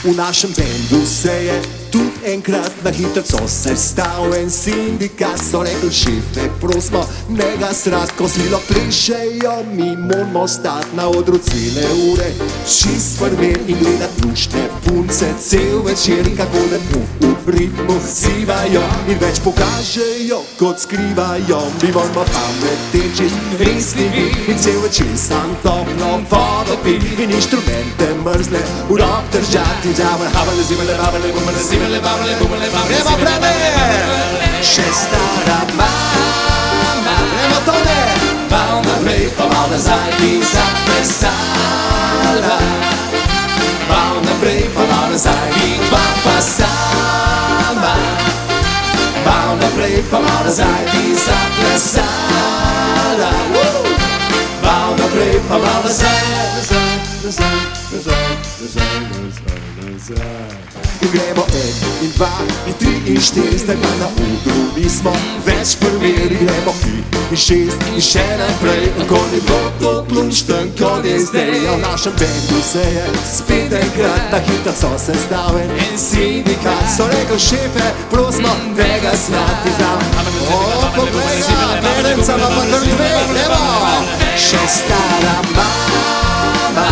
V našem bendu se je tudi enkrat na hitrico sestal en sindikat. So rekli, šefe, prosimo, ne ga strah, ko svilo plešejo, mi moramo stati na odru cele ure. Čist vrmen in gledat luštne punce cel večer in kako lepo v ritmu sivajo in več pokažejo, kot skrivajo. Mi moramo pameteči, resnivi in cel večer sam toplo vodo pit in inštrumente mrzle v rok držati. Havale, zimele, bavale, bumele, zimele, bavale, bumele, bavale, evo brane, še stara mama. Evo to ne, mal naprej, pa mal nazaj bi zaplesala. Mal naprej, pa mal nazaj bi dva pa sama. Mal naprej, pa mal nazaj bi zaplesala. Mal naprej, pa mal nazaj, nazaj, nazaj, nazaj, nazaj. In gremo en in dva in tri in štiri, zdaj pa na odru nismo več prvi. Gremo pi in šest in še naprej, ko ni bilo to ključten, kot je zdaj. A v našem bendu se je spet enkrat na hitrico sestal en sindikat. So rekli, šefe, prosimo, ne ga smrati zdrav. O, poglej ga, Ferenca ima pa kar dve, evo, še stara mama.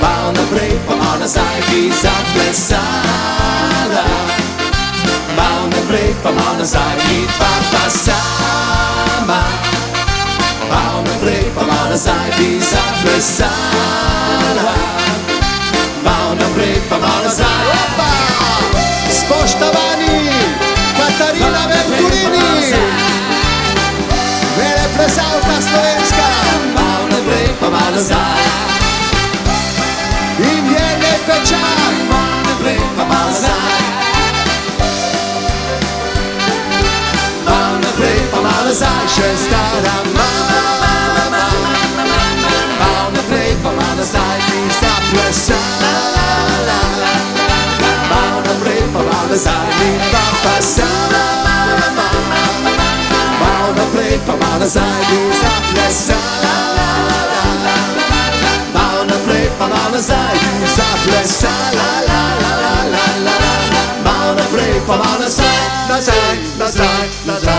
Mal naprej, pa mal nazaj bi zaplesala. Mal naprej, pa mal nazaj bi dva pa sama. Mal naprej, pa mal nazaj bi zaplesala. Mal naprej, pa mal nazaj. Opa! Spoštovani, Katarina Venturini, veleplezalka slovenska. Mal naprej, pa mal nazaj. In je Pečar, mal naprej, pa mal nazaj. Mal naprej, pa mal nazaj, še stara mama. Mal naprej, pa mal nazaj bi zaplesala. Mal naprej, pa mal nazaj bi dva pa sama. Mal naprej, pa mal nazaj bi zaplesala. Mal naprej, pa mal nazaj bi zaplesala. Mal naprej, pa mal nazaj, nazaj, nazaj, nazaj.